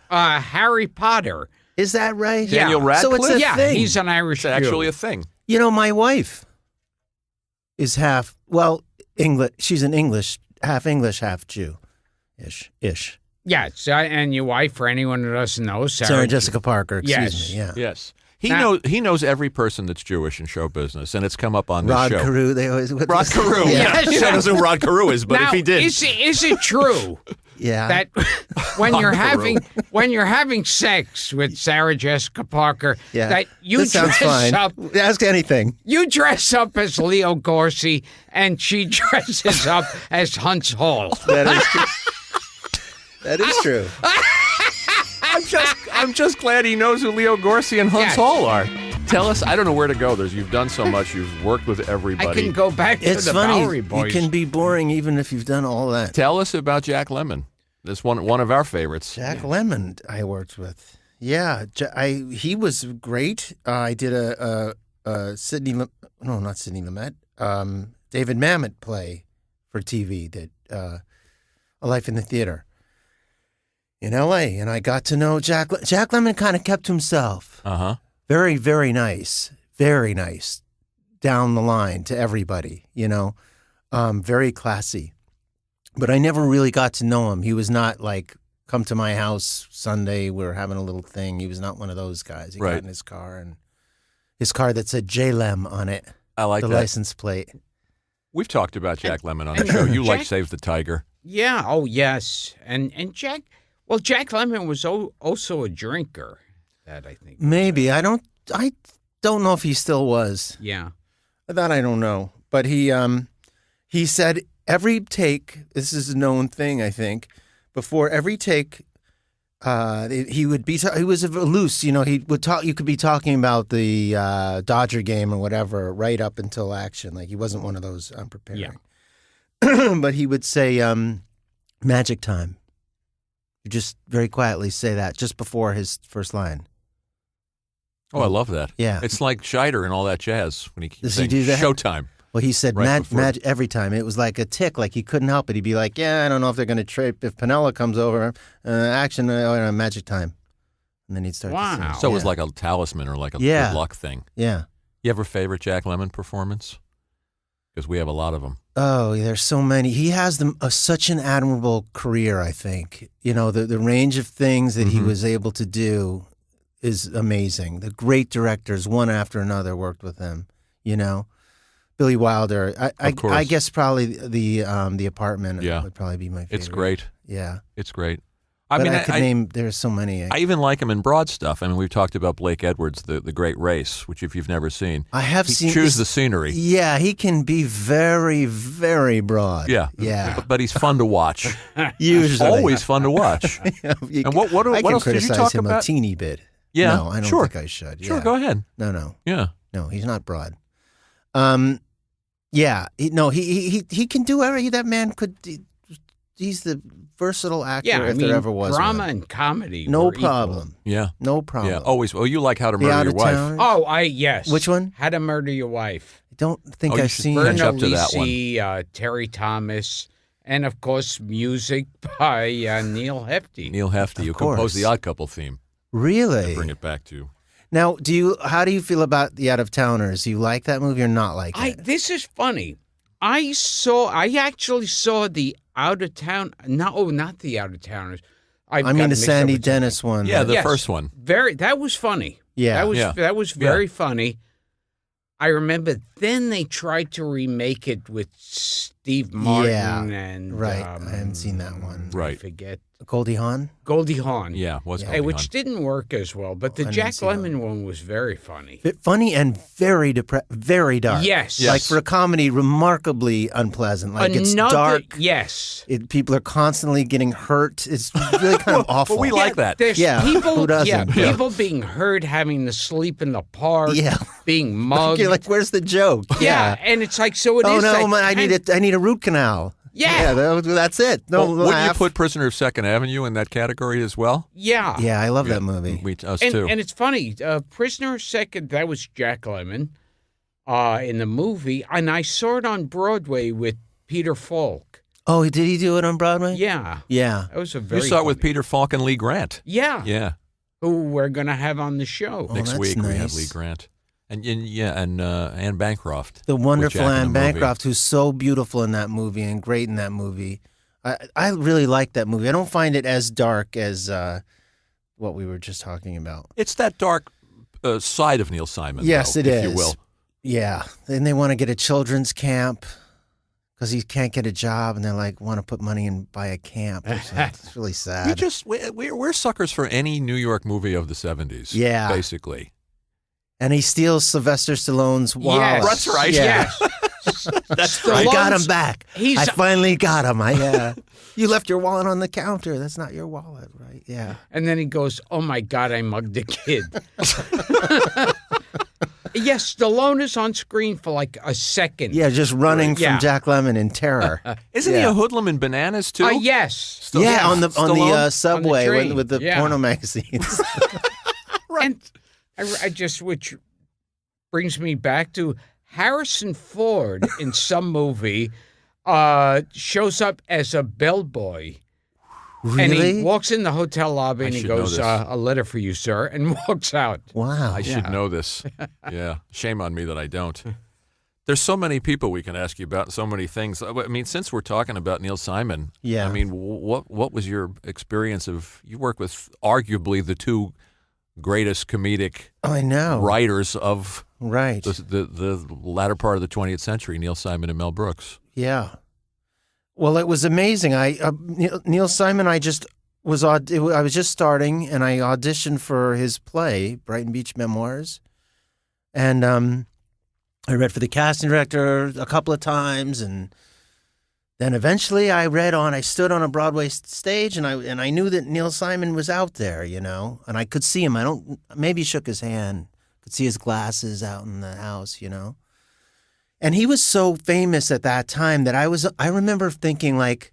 Harry Potter. Is that right? Daniel So it's a Radcliffe? Yeah, thing. he's an Irish It's Jew. actually a thing. My wife is half, English. She's an half English, half Jew. Ish. Yeah, and your wife, for anyone who doesn't know, Sarah Jessica Parker, excuse Yes. me. Yeah. Yes. Now- He knows every person that's Jewish in show business, and it's come up on this Rod show. Carew, they always... Rod Carew. Yeah. Yeah. He knows who Rod Carew is, but now, if he did. is it true Yeah. that when you're Carew. having sex with Sarah Jessica Parker, Yeah. that you This sounds dress fine. up Ask anything. you dress up as Leo Garcia and she dresses up as Hunts Hall. That is true. That is true. I'm just glad he knows who Leo Garcia and Hunt Yes. Hall are. Tell us. I don't know where to go. You've done so much. You've worked with everybody. I can go back to It's the funny. Bowery Boys. You can be boring even if you've done all that. Tell us about Jack Lemmon. This one of our favorites. Jack Lemmon, I worked with. Yeah, he was great. I did a not Sidney Lumet, David Mamet play for TV that A Life in the Theater in L.A. And I got to know Jack. Jack Lemmon kind of kept to himself. Uh-huh. Very, very nice. Very nice. Down the line to everybody, very classy. But I never really got to know him. He was not like, come to my house Sunday, we're having a little thing. He was not one of those guys. He Right. got in his car and his car that said J-Lem on it, I like the that. license plate. We've talked about Jack Lemmon on the show. You like Jack- Save the Tiger. Yeah. Oh, yes. And Jack. Well, Jack Lemmon was also a drinker. That I think. Maybe I don't know if he still was. Yeah. That I don't know. But he said every take. This is a known thing, I think. Before every take, he would be. He was loose. You know, he would talk. You could be talking about the Dodger game or whatever right up until action. Like he wasn't one of those unprepared. Yeah. But he would say, "Magic time." You just very quietly say that just before his first line. Oh, I love that. Yeah. It's like Scheider and all that jazz when he Does he saying do that? Showtime. Well, he said Right before. every time. It was like a tick, like he couldn't help it. He'd be like, yeah, I don't know if they're going to trade. If Pinella comes over, action, magic time. And then he'd start to Wow. sing. So it was like a talisman or like a Yeah. good luck thing. Yeah. You have a favorite Jack Lemmon performance? Because we have a lot of them. Oh, there's so many. He has such an admirable career, I think. You know, the range of things that he was able to do is amazing. The great directors, one after another, worked with him, you know. Billy Wilder. Of course. I guess probably the Apartment Yeah. would probably be my favorite. It's great. Yeah. It's great. But I mean, I could name, there's so many. I even like him in broad stuff. I mean, we've talked about Blake Edwards, the Great Race, which if you've never seen, I have he seen. chews the scenery. Yeah, he can be very, very broad. Yeah. Yeah. But he's fun to watch. Usually. Always fun to watch. You And what I can else did you criticize talk him about? a teeny bit. Yeah, No, I don't sure. think I should. Sure, Yeah. go ahead. No. Yeah. No, he's not broad. Yeah, he can do everything. That man could. He's the versatile actor Yeah. I if mean, there ever was drama one. and comedy. No were equal. problem. Yeah. No problem. Yeah. Always. Oh, you like How to The Murder Out Your of Wife. Town. Oh, yes. Which one? How to Murder Your Wife. I don't think Oh, you I've should seen catch it. up to that one. Lisi, Terry Thomas, and of course music by Neil Hefti. Neil Hefti, who composed the course. Odd Couple theme. Really? Bring it back to. Now, how do you feel about The Out of Towners? Do you like that movie or not like it? This is funny. I actually saw the Out of Town. No, not the Out of Towners. I mean the Sandy Dennis one. Yeah, the Yes. first one. That was funny. Yeah. That was very funny. I remember then they tried to remake it with Steve Martin and right. I haven't seen that one. I Right. forget Goldie Hawn? Goldie Hawn. Yeah, was Yeah. Goldie Which Hawn. didn't work as well, but the I didn't Jack see that Lemmon one was very funny. Funny and very very dark. Yes. Like for a comedy, remarkably unpleasant. Like it's dark. Yes. People are constantly getting hurt. It's really kind of awful. But we like that. There's Yeah, people, who doesn't? Yeah, people being hurt, having to sleep in the park, Yeah. being mugged. You're like, where's the joke? yeah, and it's like, so it Oh is no, that man, I need a root canal. Yeah. That's it. No, Well, wouldn't you laugh. put Prisoner of Second Avenue in that category as well? Yeah. Yeah, I love that movie. Us And, too. and it's funny, Prisoner Second, that was Jack Lemmon in the movie, and I saw it on Broadway with Peter Falk. Oh, did he do it on Broadway? Yeah, Yeah. that was a you very saw it with funny- Peter Falk and Lee Grant. Yeah, Yeah. who we're going to have on the show. Oh, Next that's week we have nice. Lee Grant. And Anne Bancroft. The wonderful Jack in the Anne movie. Bancroft, who's so beautiful in that movie and great in that movie. I really like that movie. I don't find it as dark as what we were just talking about. It's that dark side of Neil Simon. Yes, though, it if is. you will. Yeah. Then they want to get a children's camp because he can't get a job, and they're like, want to put money and buy a camp. Or something. It's really sad. We're suckers for any New York movie of the 70s. Yeah. Basically. And he steals Sylvester Stallone's wallet. Yes. That's right. Yeah. That's I right. got him back. He's- I finally got him. You left your wallet on the counter. That's not your wallet, right? Yeah. And then he goes, "Oh my God, I mugged a kid." Yes, Stallone is on screen for like a second. Yeah, just running Yeah. from Jack Lemmon in terror. Isn't he Yeah. a hoodlum in Bananas, too? Yes. Yeah, on the Stallone? subway train. with the Yeah. porno magazines. And I just, which brings me back to Harrison Ford in some movie shows up as a bellboy. And he Really? walks in the hotel lobby and he should know goes, this. "A letter for you, sir," and walks out. Wow. I should know this. Yeah. Shame on me that I don't. There's so many people we can ask you about, so many things. I mean, since we're talking about Neil Simon, Yeah. I mean, what was your experience of? You work with arguably the two greatest comedic Oh, I know. writers of Right. The latter part of the 20th century, Neil Simon and Mel Brooks. Yeah. Well, it was amazing. Neil Simon, I was just starting, and I auditioned for his play, Brighton Beach Memoirs, and I read for the casting director a couple of times, and then eventually I stood on a Broadway stage, and I knew that Neil Simon was out there, and I could see him. Maybe shook his hand, could see his glasses out in the house, And he was so famous at that time that I remember thinking, like,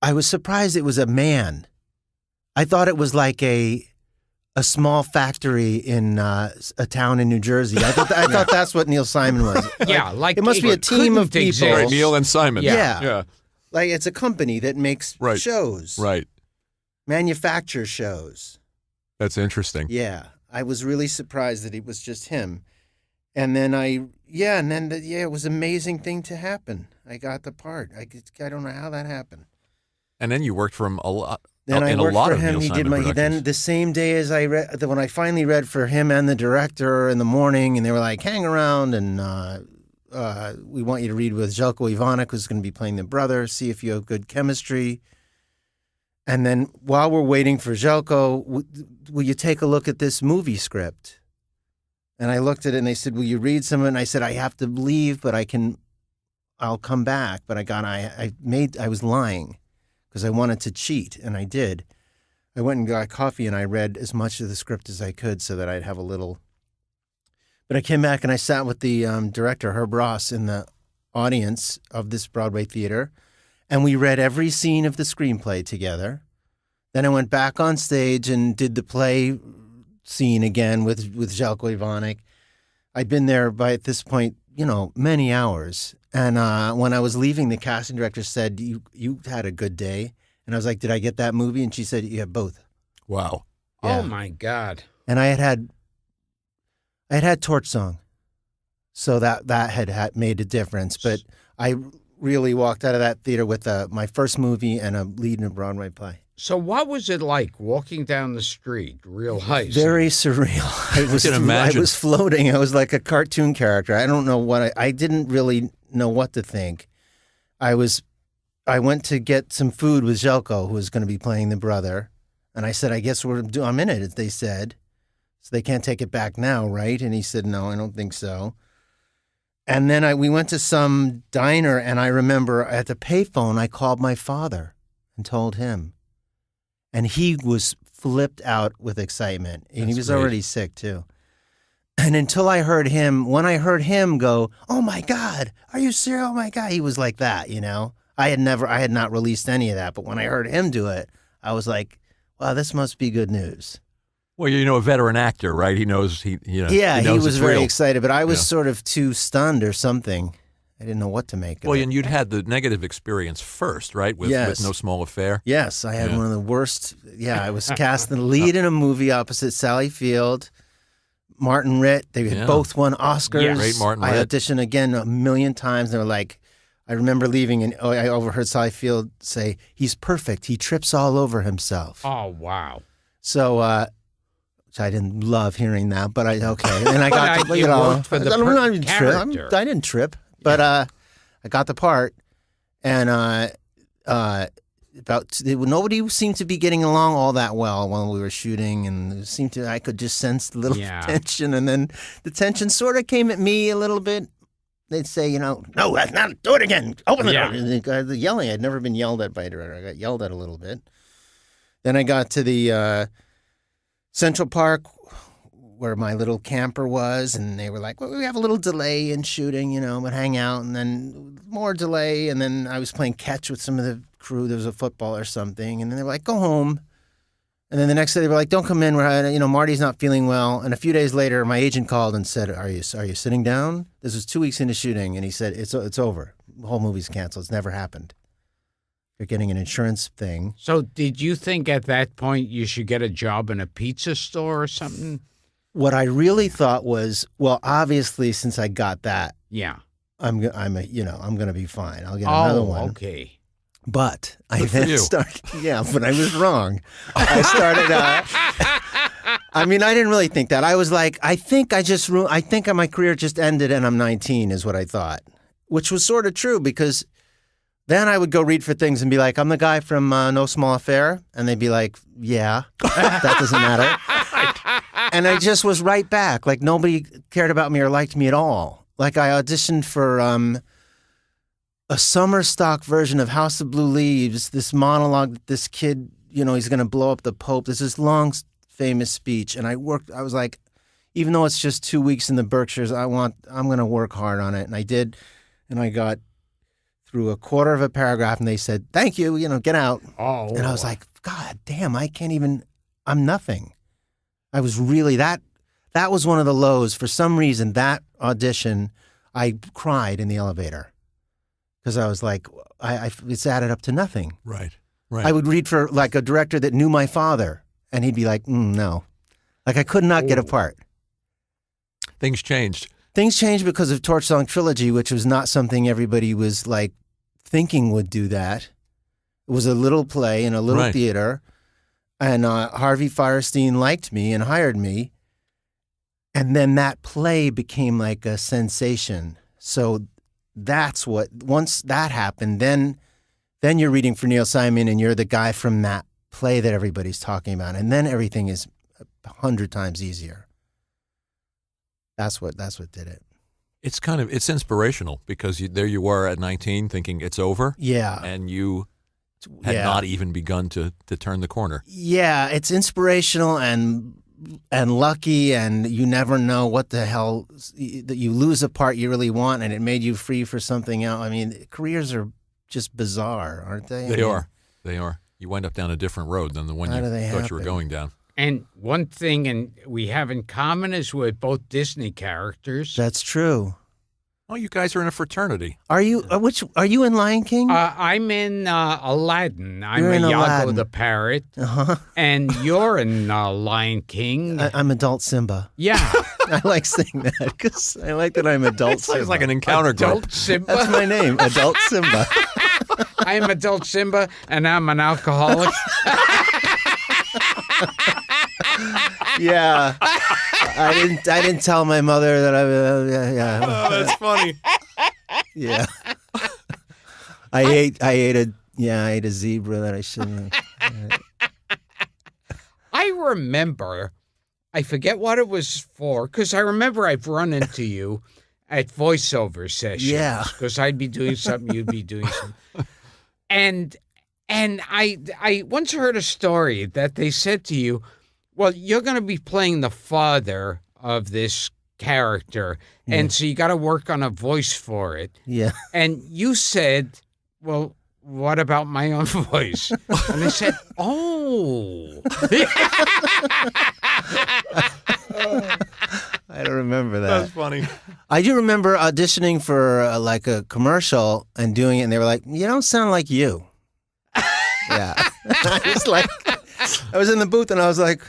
I was surprised it was a man. I thought it was like a small factory in a town in New Jersey. I thought that's what Neil Simon was. Yeah, like it must be a team of people. exist. Right, Neil and Simon. Yeah. Like it's a company that makes shows. Right. Manufactures shows. That's interesting. Yeah. I was really surprised that it was just him. And then it was an amazing thing to happen. I got the part. I don't know how that happened. And then you worked for him a lot. Then I worked for him. He did then the same day as I read, when I finally read for him and the director in the morning, and they were like, hang around, and we want you to read with Željko Ivanek, who's going to be playing the brother, see if you have good chemistry. And then while we're waiting for Željko, will you take a look at this movie script? And I looked at it, and they said, will you read some of it? And I said, I have to leave, but I'll come back. But I was lying because I wanted to cheat, and I did. I went and got coffee, and I read as much of the script as I could so that I'd have a little. But I came back, and I sat with the director, Herb Ross, in the audience of this Broadway theater, and we read every scene of the screenplay together. Then I went back on stage and did the play scene again with Željko Ivanek. I'd been there by at this point, many hours. And when I was leaving, the casting director said, you had a good day. And I was like, did I get that movie? And she said, yeah, both. Wow. Yeah. Oh, my God. And I had Torch Song. So that had made a difference. But I really walked out of that theater with my first movie and a lead in a Broadway play. So what was it like walking down the street, real high? Very surreal. I was floating. I was like a cartoon character. I don't know what I didn't really know what to think. I went to get some food with Željko, who was going to be playing the brother. And I said, I guess I'm in it, they said. So they can't take it back now, right? And he said, no, I don't think so. And then we went to some diner, and I remember at the payphone, I called my father and told him. And he was flipped out with excitement. And he was already sick, too. And until when I heard him go, oh, my God, are you serious? Oh, my God. He was like that, I had not released any of that. But when I heard him do it, I was like, wow, this must be good news. Well, a veteran actor, right? He knows he was very excited. But I was sort of too stunned or something. I didn't know what to make of it. Well, and you'd had the negative experience first, right? With No Small Affair? Yes, I had one of the worst. Yeah, I was cast in the lead in a movie opposite Sally Field, Martin Ritt. They had both won Oscars. Yeah. Great Martin Ritt. I auditioned again a million times. They were like, I remember leaving, and I overheard Sally Field say, he's perfect. He trips all over himself. Oh, wow. So, which I didn't love hearing that, but okay. And I got I didn't trip. But I got the part, and nobody seemed to be getting along all that well while we were shooting, and I could just sense the little tension, and then the tension sort of came at me a little bit. They'd say, no, that's not, do it again, open the door. And the guy yelling. I'd never been yelled at by a director. I got yelled at a little bit. Then I got to the Central Park, where my little camper was, and they were like, well, we have a little delay in shooting, but hang out, and then more delay, and then I was playing catch with some of the crew. There was a football or something, and then they were like, go home. And then the next day they were like, don't come in, Marty's not feeling well. And a few days later, my agent called and said, are you sitting down? This was 2 weeks into shooting, and he said, it's over. The whole movie's canceled. It's never happened. You're getting an insurance thing. So did you think at that point you should get a job in a pizza store or something? What I really thought was, well, obviously, since I got that, I'm going to be fine. I'll get another one. Oh, okay. But I then started, but I was wrong. I I mean, I didn't really think that. I was like, I think my career just ended and I'm 19 is what I thought, which was sort of true because then I would go read for things and be like, I'm the guy from No Small Affair. And they'd be like, yeah, that doesn't matter. And I just was right back. Like nobody cared about me or liked me at all. Like I auditioned for a summer stock version of House of Blue Leaves, this monologue that this kid, he's going to blow up the Pope. There's this long, famous speech. And I was like, even though it's just 2 weeks in the Berkshires, I'm going to work hard on it. And I did. And I got through a quarter of a paragraph and they said, thank you, get out. Oh. And I was like, God damn, I'm nothing. I was really, that was one of the lows. For some reason, that audition, I cried in the elevator. Because I was like, it's added up to nothing. Right. I would read for like a director that knew my father, and he'd be like, no. Like I could not get a part. Things changed. Things changed because of Torch Song Trilogy, which was not something everybody was like thinking would do that. It was a little play in a little theater, and Harvey Fierstein liked me and hired me. And then that play became like a sensation. So that's once that happened, then you're reading for Neil Simon and you're the guy from that play that everybody's talking about. And then everything is 100 times easier. That's what did it. It's inspirational because there you were at 19 thinking it's over. Yeah. And you had not even begun to turn the corner. Yeah, it's inspirational and lucky, and you never know what the hell that you lose a part you really want and it made you free for something else. I mean, careers are just bizarre, aren't they? They are. You wind up down a different road than the one you thought you were going down. And one thing we have in common is we're both Disney characters. That's true. Oh, you guys are in a fraternity. Are you? Are you in Lion King? I'm in Aladdin. You're in Iago Aladdin. the parrot. Uh-huh. And you're in Lion King. I'm adult Simba. Yeah. I like saying that because I like that I'm adult Simba. Sounds like an encounter Adult group. Simba. That's my name, Adult Simba. I am adult Simba, and I'm an alcoholic. Yeah. I didn't tell my mother that yeah. Oh, that's funny. Yeah. I ate a zebra that I shouldn't have. I remember, I forget what it was for, because I remember I've run into you at voiceover sessions. Yeah. Because I'd be doing something, you'd be doing something. And I once heard a story that they said to you, well, you're going to be playing the father of this character, and so you got to work on a voice for it. Yeah. And you said, well, what about my own voice? And they said, oh. I don't remember that. That's funny. I do remember auditioning for like a commercial and doing it, and they were like, you don't sound like you. Yeah. I was in the booth and I was like,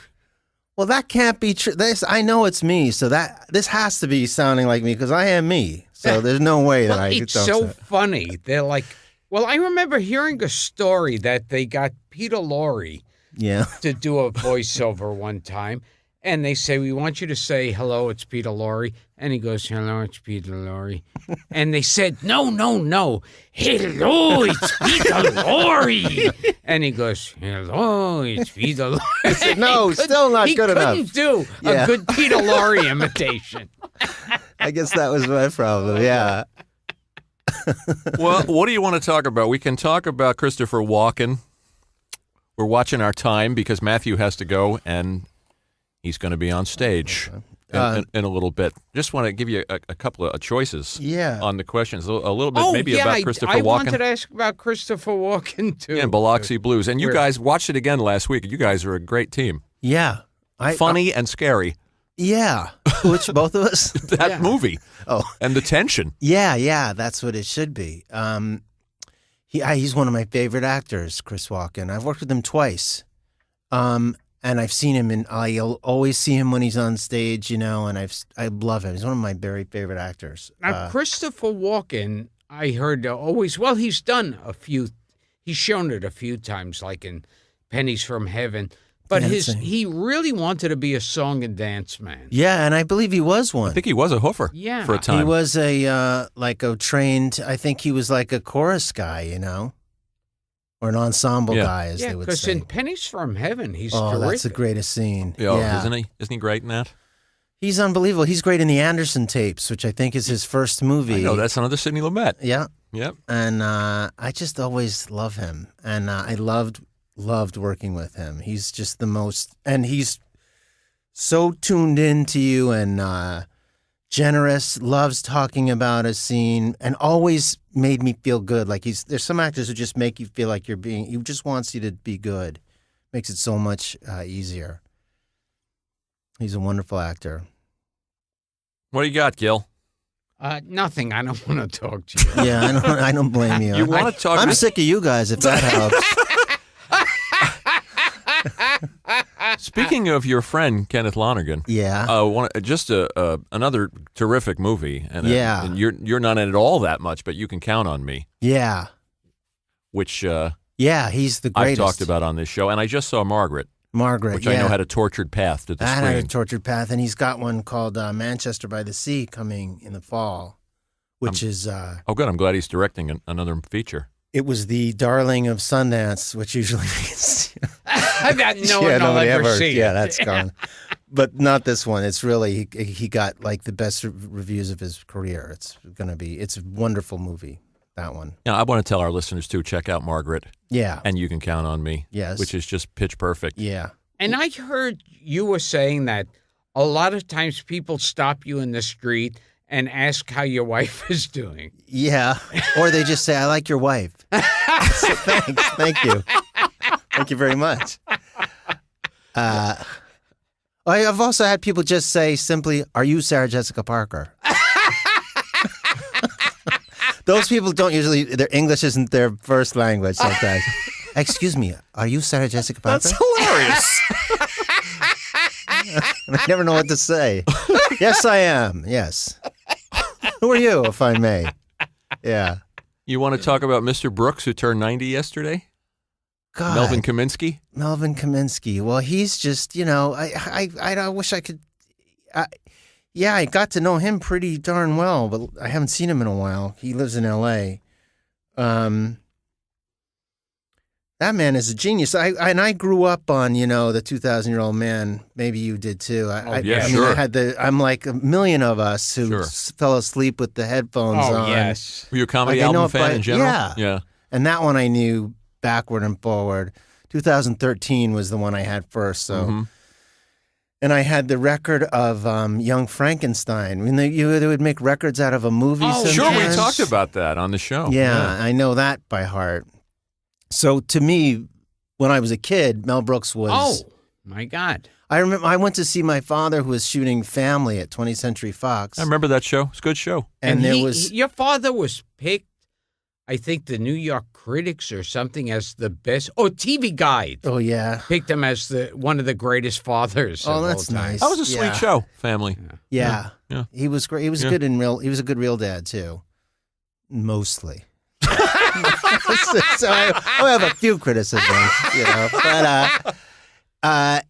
well, that can't be true. I know it's me, so this has to be sounding like me because I am me. So there's no way that It's so funny. They're like, well, I remember hearing a story that they got Peter Lorre to do a voiceover one time. And they say, we want you to say, hello, it's Peter Lorre. And he goes, hello, it's Peter Lorre. And they said, no. Hello, it's Peter Lorre. And he goes, hello, it's Peter Lorre. I said, no, still not good enough. He couldn't do a good Peter Lorre imitation. I guess that was my problem, yeah. Well, what do you want to talk about? We can talk about Christopher Walken. We're watching our time because Matthew has to go, and he's going to be on stage in a little bit. Just want to give you a couple of choices on the questions. A little bit about Christopher Walken. I wanted to ask about Christopher Walken, too. Yeah, and Biloxi Blues. And you guys watched it again last week. You guys are a great team. Yeah. Funny and scary. Yeah. Which, both of us? That movie. Oh. And the tension. Yeah. That's what it should be. He's one of my favorite actors, Chris Walken. I've worked with him twice. And I've seen him, and I'll always see him when he's on stage, and I love him. He's one of my very favorite actors. Now, Christopher Walken, I heard he's done he's shown it a few times, like in Pennies from Heaven, But dancing. he really wanted to be a song and dance man. Yeah, and I believe he was one. I think he was a hoofer Yeah. for a time. He was a trained. I think he was like a chorus guy, or an ensemble guy, as Yeah, they would because say. in Pennies from Heaven, he's Oh, terrific. that's the greatest scene. Yeah, isn't he? Isn't he great in that? He's unbelievable. He's great in the Anderson tapes, which I think is his first movie. I know, that's another Sidney Lumet. Yeah, Yep. and I just always love him, and I loved working with him. He's just the most, and he's so tuned in to you and generous. Loves talking about a scene, and always made me feel good. Like there's some actors who just make you feel like he just wants you to be good. Makes it so much easier. He's a wonderful actor. What do you got, Gil? Nothing. I don't want to talk to you. Yeah, I don't blame you. You want to talk? I'm sick of you guys, if that helps. Speaking of your friend Kenneth Lonergan, Yeah. Another terrific movie, and Yeah. and you're not in it all that much, but you can count on me, Yeah. which Yeah, he's the I've greatest. talked about on this show, and I just saw Margaret, Margaret, which yeah. I know had a tortured path to the That screen. had a tortured path, and he's got one called Manchester by the Sea coming in the fall, which is Oh, good! I'm glad he's directing another feature. it was the darling of Sundance, which usually means That no one will nobody ever see. Yeah, it. that's gone. But not this one. It's really he got like the best reviews of his career. It's a wonderful movie. That one. Now, I want to tell our listeners too: check out Margaret, Yeah. and You Can Count on Me. Yes. Which is just pitch perfect. Yeah. And I heard you were saying that a lot of times people stop you in the street and ask how your wife is doing. Yeah. Or they just say, "I like your wife." So thanks. Thank you. Thank you very much. I've also had people just say simply, "Are you Sarah Jessica Parker?" Those people don't usually, their English isn't their first language sometimes. Excuse me, are you Sarah Jessica Parker? That's hilarious. I never know what to say. Yes, I am. Yes. Who are you, if I may? Yeah. You want to talk about Mr. Brooks, who turned 90 yesterday? God. Melvin Kaminsky? Melvin Kaminsky. Well, he's just, I wish I could. I got to know him pretty darn well, but I haven't seen him in a while. He lives in L.A. That man is a genius. I grew up on, the 2,000-Year-Old Man. Maybe you did too. Sure. I'm like a million of us who Sure. fell asleep with the headphones Oh, on. yes. Were you a comedy Like, I know album it fan by- in general? yeah. Yeah. And that one I knew backward and forward. 2013 was the one I had first. So. Mhm. And I had the record of Young Frankenstein. I mean, they would make records out of a movie. Oh, Sure, we sometimes. talked about that on the show. Yeah, I know that by heart. So to me, when I was a kid, Mel Brooks was. Oh, my God. I remember I went to see my father who was shooting Family at 20th Century Fox. I remember that show. It's a good show. And there was. Your father was picked, I think, the New York Critics or something as the best. Oh, TV Guide Oh yeah. picked him as one of the greatest fathers. Oh, of that's all time. nice. That was a sweet Yeah. show, Family. Yeah. Yeah. He was great. He was Yeah. good in real. He was a good real dad too. Mostly. So I have a few criticisms, but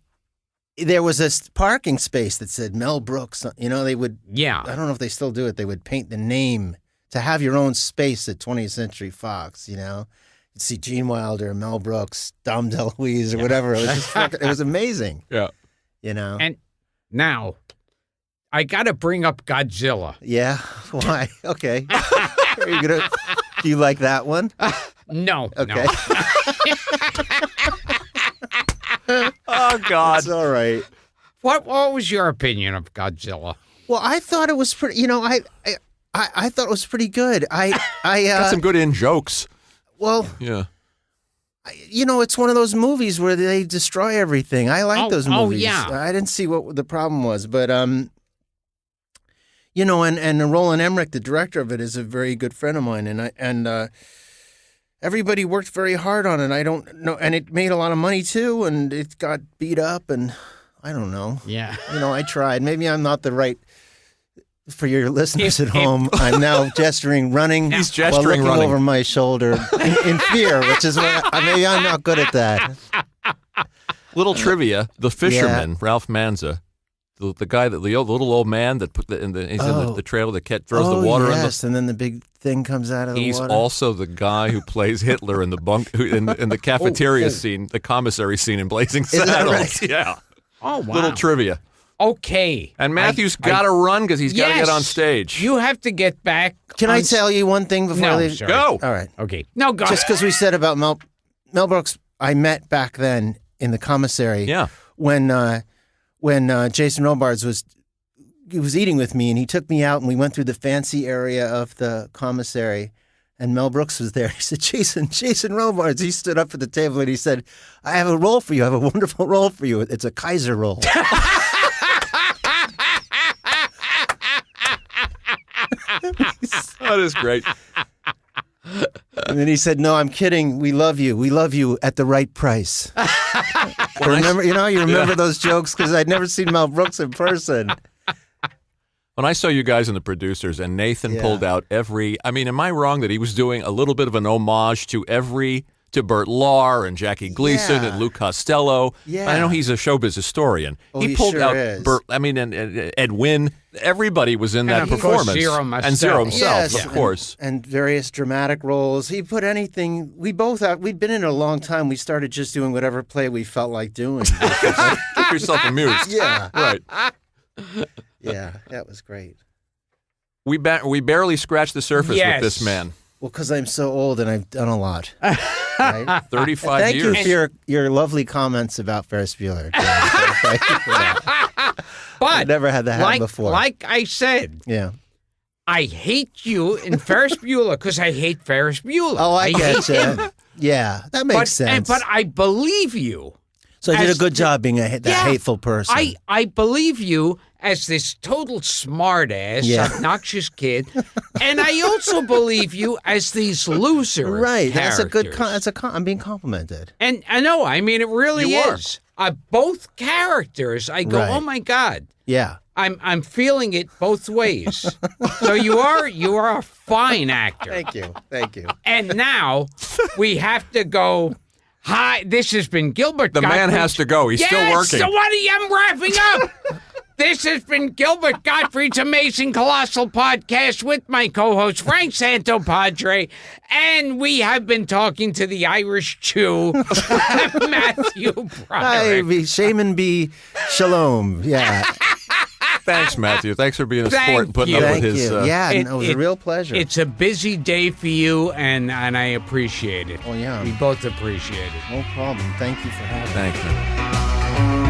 there was a parking space that said Mel Brooks. They would. Yeah. I don't know if they still do it. They would paint the name to have your own space at 20th Century Fox. You'd see Gene Wilder, Mel Brooks, Dom DeLuise, or whatever. It was just it was amazing. Yeah. And now, I got to bring up Godzilla. Yeah. Why? Okay. Are you gonna? Do you like that one? No. Okay. No. Oh, God. It's all right. What was your opinion of Godzilla? Well, I thought it was pretty. I thought it was pretty good. Got some good in-jokes. Well, Yeah. it's one of those movies where they destroy everything. I like those movies. yeah. I didn't see what the problem was, but and Roland Emmerich, the director of it, is a very good friend of mine, and everybody worked very hard on it. I don't know, and it made a lot of money too, and it got beat up, and I don't know. Yeah. I tried. Maybe I'm not the right. For your listeners at home, I'm now gesturing, running, He's while gesturing, looking running. over my shoulder in fear, which is maybe I'm not good at that. Little trivia: the fisherman, Ralph Manza, the guy the little old man that put he's in the trailer that throws the water in and then the big thing comes out of the He's water. also the guy who plays Hitler in the cafeteria scene, the commissary scene in Blazing Saddles. Right? Yeah. Oh, wow. Little trivia. Okay. And Matthew's got to run because he's got to get on stage. You have to get back. Can I tell you one thing before I leave? Sorry. Go. All right. Okay. No, go. Just because we said about Mel Brooks, I met back then in the commissary. Yeah. When Jason Robards was eating with me, and he took me out, and we went through the fancy area of the commissary, and Mel Brooks was there. He said, Jason Robards. He stood up at the table and he said, I have a role for you. I have a wonderful role for you. It's a Kaiser role. That is great. And then he said, no, I'm kidding. We love you. We love you at the right price. You remember those jokes? Because I'd never seen Mel Brooks in person. When I saw you guys in the producers and Nathan pulled out am I wrong that he was doing a little bit of an homage to Burt Lahr and Jackie Gleason and Lou Costello? Yeah. I know he's a showbiz historian. He pulled sure out is. Burt, and Ed Wynn. Everybody was in that of course, performance. Zero Zero himself, Yes, of course. And various dramatic roles. He put anything. We'd been in it a long time. We started just doing whatever play we felt like doing. Keep yourself amused. Yeah. Right. Yeah, that was great. We barely scratched the surface with this man. Well, because I'm so old and I've done a lot. Right? 35 Thank years. you for your lovely comments about Ferris Bueller. Thank you for that. But I never had that happen before. Like I said, Yeah. I hate you in Ferris Bueller because I hate Ferris Bueller. Oh, I get hate you. him. Yeah, that makes sense. But I believe you. So I did as a good job being that hateful person. I believe you as this total smartass, obnoxious kid, and I also believe you as these loser right. characters. That's a good. I'm being complimented. And I know. I mean, it really You are. is. Both characters. I go, Right. oh my God. Yeah. I'm feeling it both ways. So you are a fine actor. Thank you. And now we have to go. Hi, this has been Gilbert. The man has to go. He's still working. So I'm wrapping up. This has been Gilbert Gottfried's Amazing Colossal Podcast with my co-host Frank Santopadre, and we have been talking to the Irish Jew, Matthew Broderick. Hi, Shaman B. Shalom. Yeah. Thanks, Matthew. Thanks for being a sport and putting up Thank with his. you. It was a real pleasure. It's a busy day for you, and I appreciate it. Oh, yeah. We both appreciate it. No problem. Thank you for having me. Thank you.